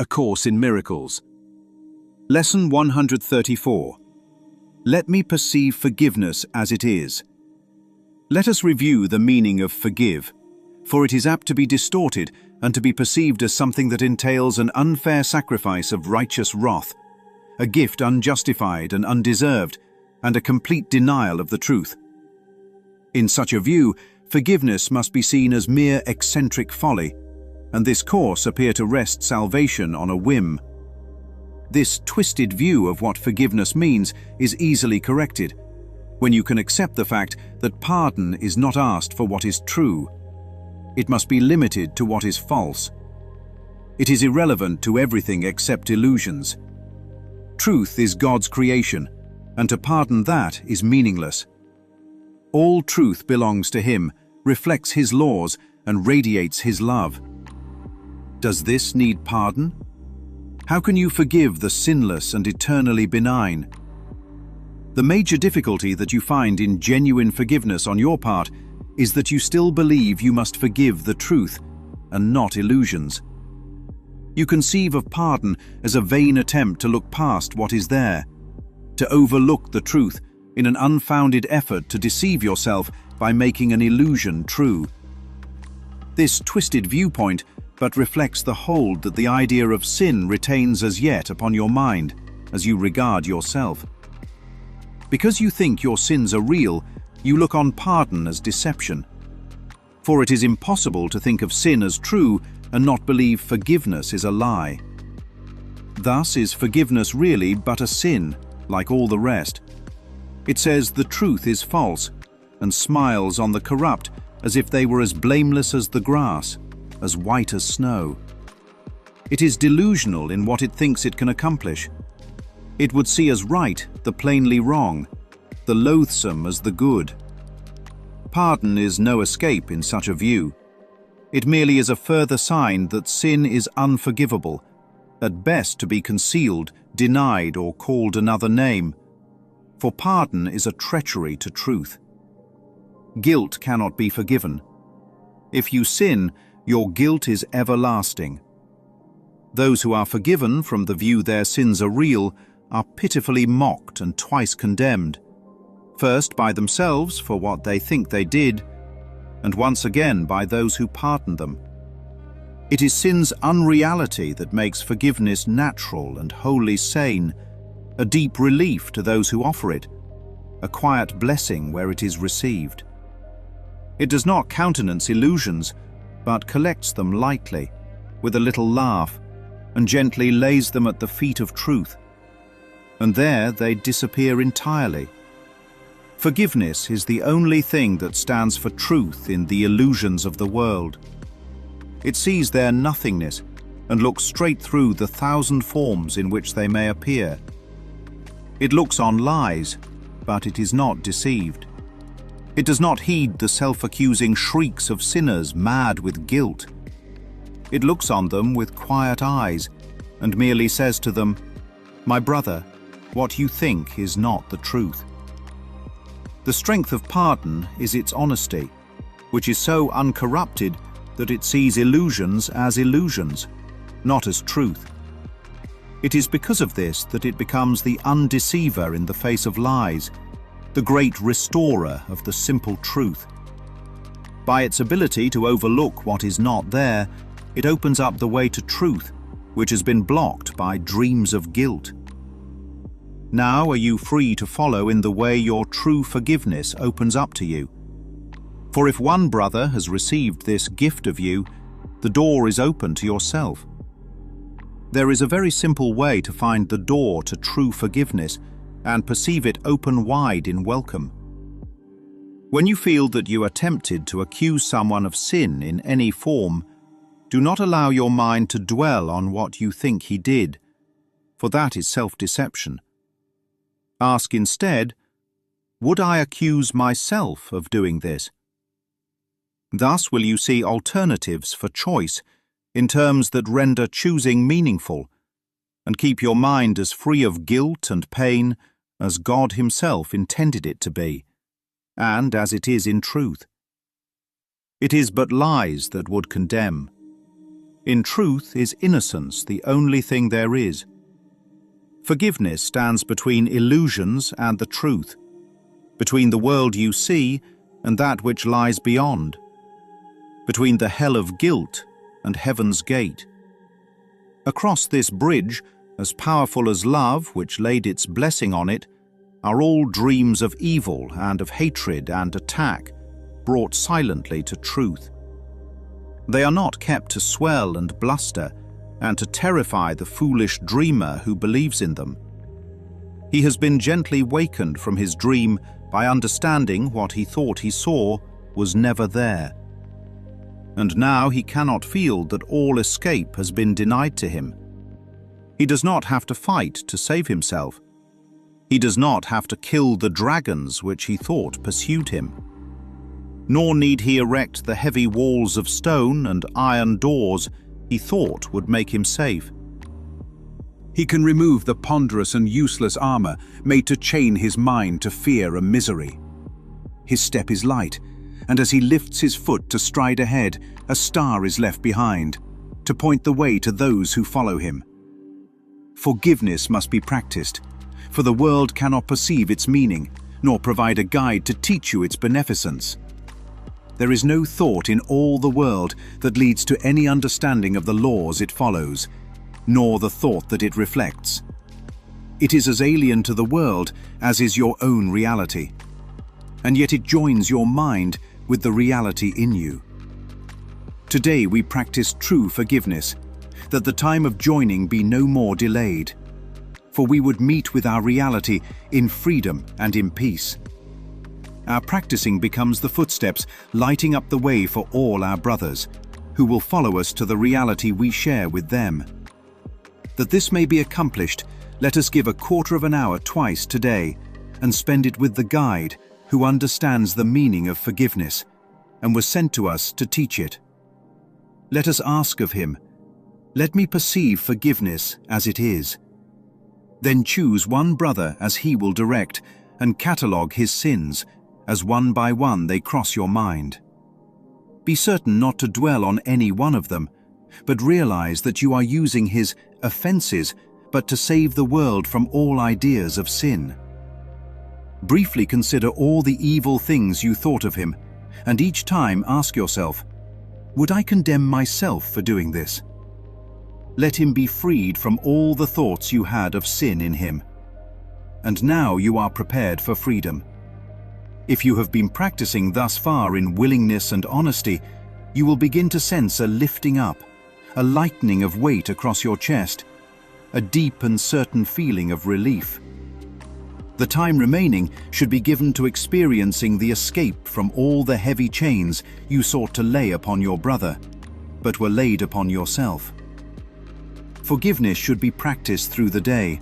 A Course in Miracles. Lesson 134. Let me perceive forgiveness as it is. Let us review the meaning of forgive, for it is apt to be distorted and to be perceived as something that entails an unfair sacrifice of righteous wrath, a gift unjustified and undeserved, and a complete denial of the truth. In such a view, forgiveness must be seen as mere eccentric folly, and this course appear to rest salvation on a whim. This twisted view of what forgiveness means is easily corrected when you can accept the fact that pardon is not asked for what is true. It must be limited to what is false. It is irrelevant to everything except illusions. Truth is God's creation, and to pardon that is meaningless. All truth belongs to Him, reflects His laws, and radiates His love. Does this need pardon? How can you forgive the sinless and eternally benign? The major difficulty that you find in genuine forgiveness on your part is that you still believe you must forgive the truth and not illusions. You conceive of pardon as a vain attempt to look past what is there, to overlook the truth in an unfounded effort to deceive yourself by making an illusion true. This twisted viewpoint but reflects the hold that the idea of sin retains as yet upon your mind as you regard yourself. Because you think your sins are real, you look on pardon as deception. For it is impossible to think of sin as true and not believe forgiveness is a lie. Thus is forgiveness really but a sin, like all the rest. It says the truth is false, and smiles on the corrupt as if they were as blameless as the grass, as white as snow. It is delusional in what it thinks it can accomplish. It would see as right the plainly wrong, the loathsome as the good. Pardon is no escape in such a view. It merely is a further sign that sin is unforgivable, at best to be concealed, denied, or called another name. For pardon is a treachery to truth. Guilt cannot be forgiven. If you sin, your guilt is everlasting. Those who are forgiven from the view their sins are real are pitifully mocked and twice condemned, first by themselves for what they think they did, and once again by those who pardon them. It is sin's unreality that makes forgiveness natural and wholly sane, a deep relief to those who offer it, a quiet blessing where it is received. It does not countenance illusions, but collects them lightly, with a little laugh, and gently lays them at the feet of truth. And there they disappear entirely. Forgiveness is the only thing that stands for truth in the illusions of the world. It sees their nothingness and looks straight through the thousand forms in which they may appear. It looks on lies, but it is not deceived. It does not heed the self-accusing shrieks of sinners mad with guilt. It looks on them with quiet eyes and merely says to them, "My brother, what you think is not the truth." The strength of pardon is its honesty, which is so uncorrupted that it sees illusions as illusions, not as truth. It is because of this that it becomes the undeceiver in the face of lies, the great restorer of the simple truth. By its ability to overlook what is not there, it opens up the way to truth, which has been blocked by dreams of guilt. Now are you free to follow in the way your true forgiveness opens up to you. For if one brother has received this gift of you, the door is open to yourself. There is a very simple way to find the door to true forgiveness and perceive it open wide in welcome. When you feel that you are tempted to accuse someone of sin in any form, do not allow your mind to dwell on what you think he did, for that is self-deception. Ask instead, would I accuse myself of doing this? Thus will you see alternatives for choice in terms that render choosing meaningful, and keep your mind as free of guilt and pain as God Himself intended it to be, and as it is in truth. It is but lies that would condemn. In truth is innocence the only thing there is. Forgiveness stands between illusions and the truth, between the world you see and that which lies beyond, between the hell of guilt and heaven's gate. Across this bridge, as powerful as love, which laid its blessing on it, are all dreams of evil and of hatred and attack, brought silently to truth. They are not kept to swell and bluster and to terrify the foolish dreamer who believes in them. He has been gently wakened from his dream by understanding what he thought he saw was never there. And now he cannot feel that all escape has been denied to him. He does not have to fight to save himself. He does not have to kill the dragons which he thought pursued him. Nor need he erect the heavy walls of stone and iron doors he thought would make him safe. He can remove the ponderous and useless armor made to chain his mind to fear and misery. His step is light, and as he lifts his foot to stride ahead, a star is left behind, to point the way to those who follow him. Forgiveness must be practiced, for the world cannot perceive its meaning, nor provide a guide to teach you its beneficence. There is no thought in all the world that leads to any understanding of the laws it follows, nor the thought that it reflects. It is as alien to the world as is your own reality, and yet it joins your mind with the reality in you. Today we practice true forgiveness, that the time of joining be no more delayed, for we would meet with our reality in freedom and in peace. Our practicing becomes the footsteps lighting up the way for all our brothers, who will follow us to the reality we share with them. That this may be accomplished, let us give a quarter of an hour twice today and spend it with the guide who understands the meaning of forgiveness and was sent to us to teach it. Let us ask of him, "Let me perceive forgiveness as it is." Then choose one brother as he will direct and catalogue his sins as one by one they cross your mind. Be certain not to dwell on any one of them, but realize that you are using his offenses but to save the world from all ideas of sin. Briefly consider all the evil things you thought of him, and each time ask yourself, would I condemn myself for doing this? Let him be freed from all the thoughts you had of sin in him. And now you are prepared for freedom. If you have been practicing thus far in willingness and honesty, you will begin to sense a lifting up, a lightening of weight across your chest, a deep and certain feeling of relief. The time remaining should be given to experiencing the escape from all the heavy chains you sought to lay upon your brother, but were laid upon yourself. Forgiveness should be practiced through the day,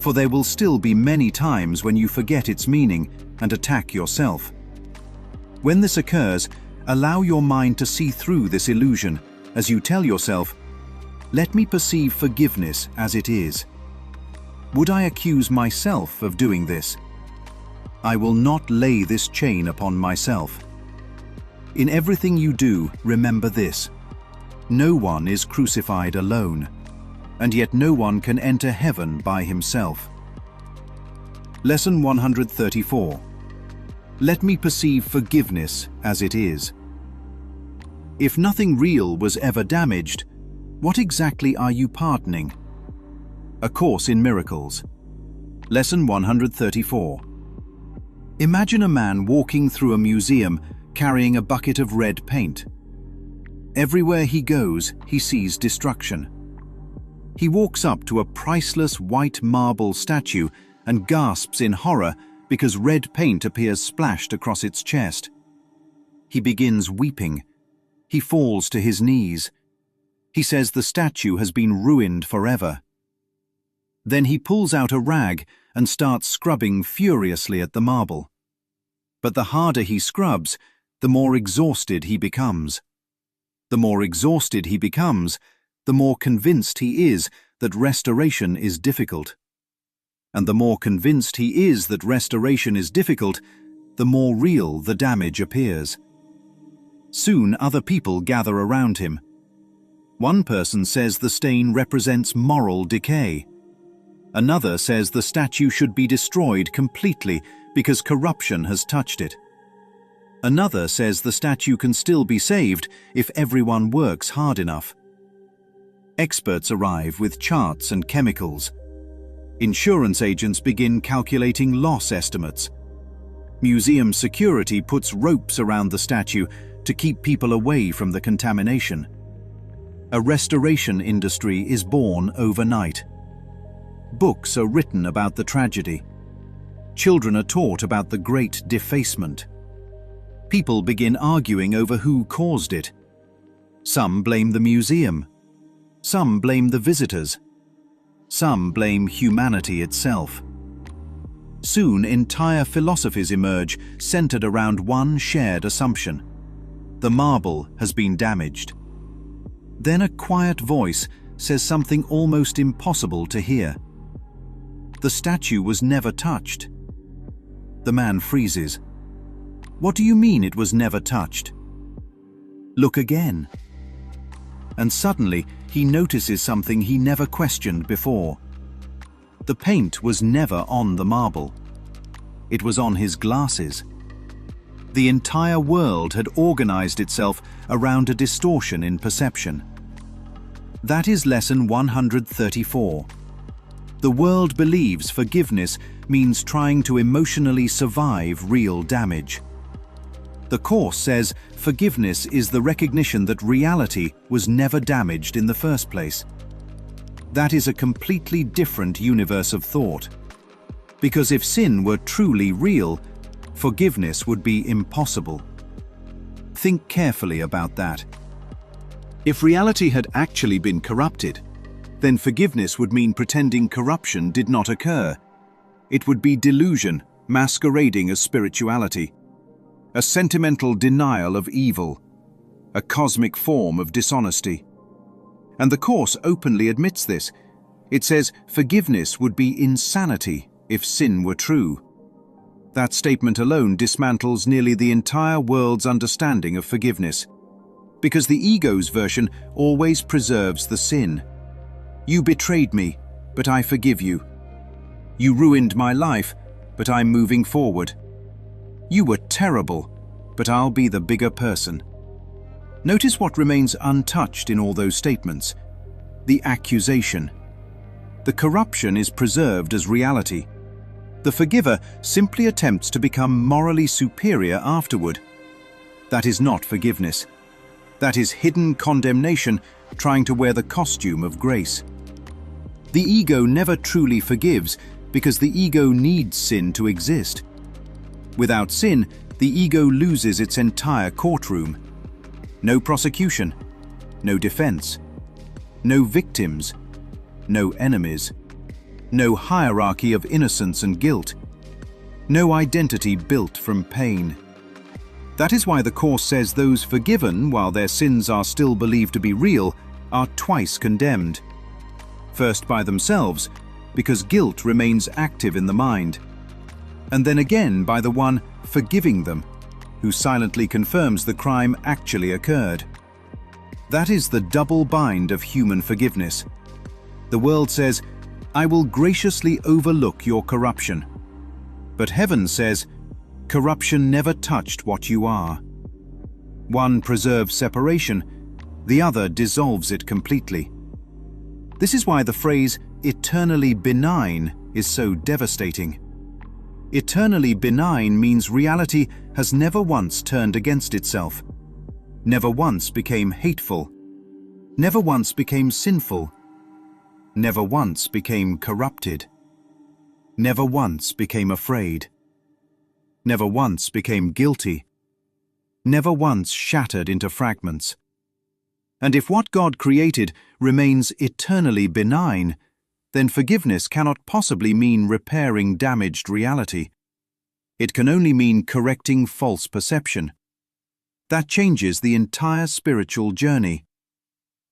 for there will still be many times when you forget its meaning and attack yourself. When this occurs, allow your mind to see through this illusion as you tell yourself, "Let me perceive forgiveness as it is. Would I accuse myself of doing this? I will not lay this chain upon myself." In everything you do, remember this: no one is crucified alone, and yet no one can enter heaven by himself. Lesson 134. Let me perceive forgiveness as it is. If nothing real was ever damaged, what exactly are you pardoning? A Course in Miracles. Lesson 134. Imagine a man walking through a museum carrying a bucket of red paint. Everywhere he goes, he sees destruction. He walks up to a priceless white marble statue and gasps in horror because red paint appears splashed across its chest. He begins weeping. He falls to his knees. He says the statue has been ruined forever. Then he pulls out a rag and starts scrubbing furiously at the marble. But the harder he scrubs, the more exhausted he becomes. The more exhausted he becomes, the more convinced he is that restoration is difficult. And the more convinced he is that restoration is difficult, the more real the damage appears. Soon other people gather around him. One person says the stain represents moral decay. Another says the statue should be destroyed completely because corruption has touched it. Another says the statue can still be saved if everyone works hard enough. Experts arrive with charts and chemicals. Insurance agents begin calculating loss estimates. Museum security puts ropes around the statue to keep people away from the contamination. A restoration industry is born overnight. Books are written about the tragedy. Children are taught about the great defacement. People begin arguing over who caused it. Some blame the museum. Some blame the visitors. Some blame humanity itself. Soon, entire philosophies emerge centered around one shared assumption: the marble has been damaged. Then a quiet voice says something almost impossible to hear. The statue was never touched. The man freezes. What do you mean it was never touched? Look again. And suddenly he notices something he never questioned before. The paint was never on the marble. It was on his glasses. The entire world had organized itself around a distortion in perception. That is lesson 134. The world believes forgiveness means trying to emotionally survive real damage. The Course says forgiveness is the recognition that reality was never damaged in the first place. That is a completely different universe of thought. Because if sin were truly real, forgiveness would be impossible. Think carefully about that. If reality had actually been corrupted, then forgiveness would mean pretending corruption did not occur. It would be delusion masquerading as spirituality, a sentimental denial of evil, a cosmic form of dishonesty. And the Course openly admits this. It says forgiveness would be insanity if sin were true. That statement alone dismantles nearly the entire world's understanding of forgiveness, because the ego's version always preserves the sin. You betrayed me, but I forgive you. You ruined my life, but I'm moving forward. You were terrible, but I'll be the bigger person. Notice what remains untouched in all those statements: the accusation. The corruption is preserved as reality. The forgiver simply attempts to become morally superior afterward. That is not forgiveness. That is hidden condemnation trying to wear the costume of grace. The ego never truly forgives because the ego needs sin to exist. Without sin, the ego loses its entire courtroom. No prosecution, no defense, no victims, no enemies, no hierarchy of innocence and guilt, no identity built from pain. That is why the Course says those forgiven while their sins are still believed to be real are twice condemned. First by themselves, because guilt remains active in the mind, and then again by the one forgiving them, who silently confirms the crime actually occurred. That is the double bind of human forgiveness. The world says, I will graciously overlook your corruption. But heaven says, corruption never touched what you are. One preserves separation, the other dissolves it completely. This is why the phrase eternally benign is so devastating. Eternally benign means reality has never once turned against itself, never once became hateful, never once became sinful, never once became corrupted, never once became afraid, never once became guilty, never once shattered into fragments. And if what God created remains eternally benign, then forgiveness cannot possibly mean repairing damaged reality. It can only mean correcting false perception. That changes the entire spiritual journey.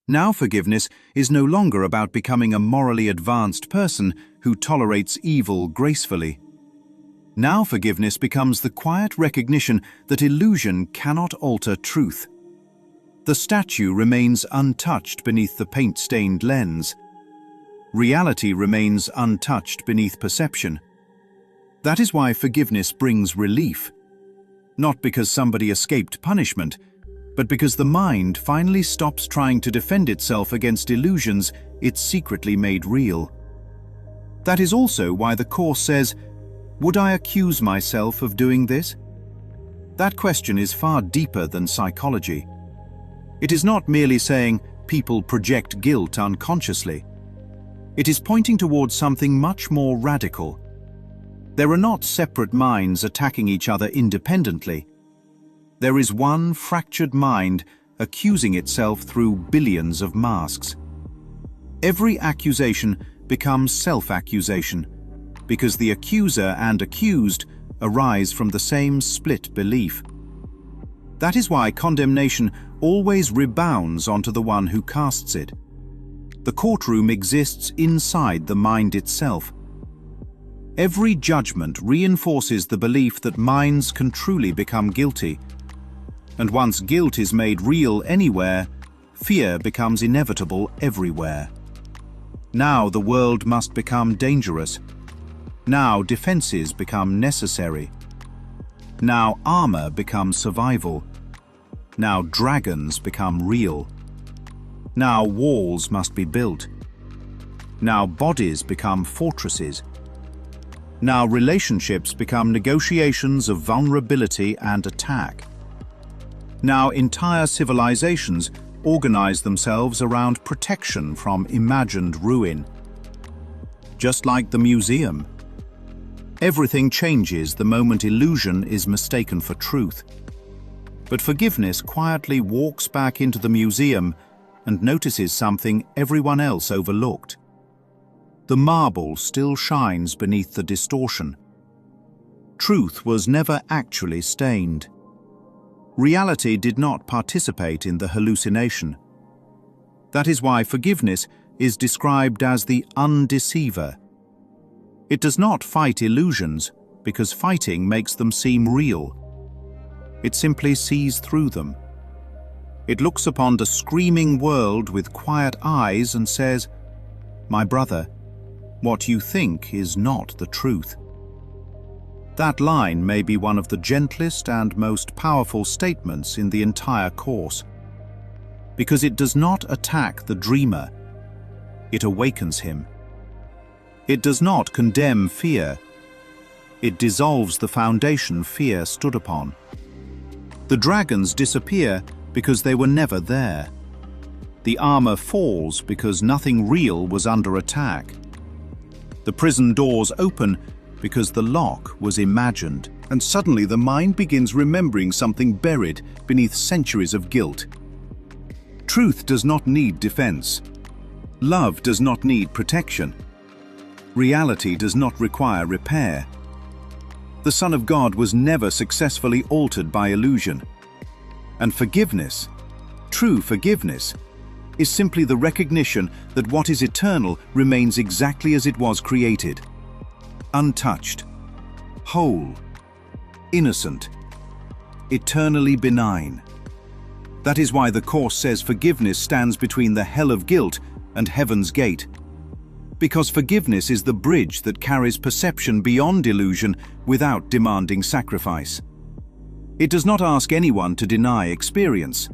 Now forgiveness is no longer about becoming a morally advanced person who tolerates evil gracefully. Now forgiveness becomes the quiet recognition that illusion cannot alter truth. The statue remains untouched beneath the paint-stained lens. Reality remains untouched beneath perception. That is why forgiveness brings relief. Not because somebody escaped punishment, but because the mind finally stops trying to defend itself against illusions it secretly made real. That is also why the Course says, "Would I accuse myself of doing this?" That question is far deeper than psychology. It is not merely saying people project guilt unconsciously. It is pointing towards something much more radical. There are not separate minds attacking each other independently. There is one fractured mind accusing itself through billions of masks. Every accusation becomes self-accusation, because the accuser and accused arise from the same split belief. That is why condemnation always rebounds onto the one who casts it. The courtroom exists inside the mind itself. Every judgment reinforces the belief that minds can truly become guilty. And once guilt is made real anywhere, fear becomes inevitable everywhere. Now the world must become dangerous. Now defenses become necessary. Now armor becomes survival. Now dragons become real. Now walls must be built. Now bodies become fortresses. Now relationships become negotiations of vulnerability and attack. Now entire civilizations organize themselves around protection from imagined ruin. Just like the museum. Everything changes the moment illusion is mistaken for truth. But forgiveness quietly walks back into the museum and notices something everyone else overlooked. The marble still shines beneath the distortion. Truth was never actually stained. Reality did not participate in the hallucination. That is why forgiveness is described as the undeceiver. It does not fight illusions, because fighting makes them seem real. It simply sees through them. It looks upon the screaming world with quiet eyes and says, "My brother, what you think is not the truth." That line may be one of the gentlest and most powerful statements in the entire Course, because it does not attack the dreamer, it awakens him. It does not condemn fear, it dissolves the foundation fear stood upon. The dragons disappear because they were never there. The armor falls because nothing real was under attack. The prison doors open because the lock was imagined, and suddenly the mind begins remembering something buried beneath centuries of guilt. Truth does not need defense. Love does not need protection. Reality does not require repair. The Son of God was never successfully altered by illusion. And forgiveness, true forgiveness, is simply the recognition that what is eternal remains exactly as it was created. Untouched, whole, innocent, eternally benign. That is why the Course says forgiveness stands between the hell of guilt and heaven's gate. Because forgiveness is the bridge that carries perception beyond illusion without demanding sacrifice. It does not ask anyone to deny experience.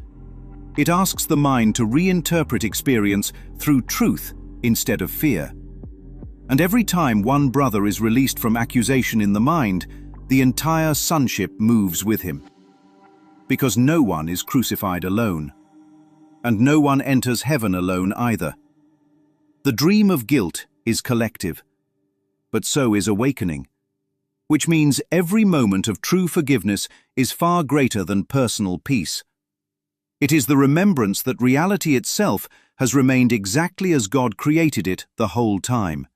It asks the mind to reinterpret experience through truth instead of fear. And every time one brother is released from accusation in the mind, the entire sonship moves with him. Because no one is crucified alone. And no one enters heaven alone either. The dream of guilt is collective, but so is awakening, which means every moment of true forgiveness is far greater than personal peace. It is the remembrance that reality itself has remained exactly as God created it the whole time.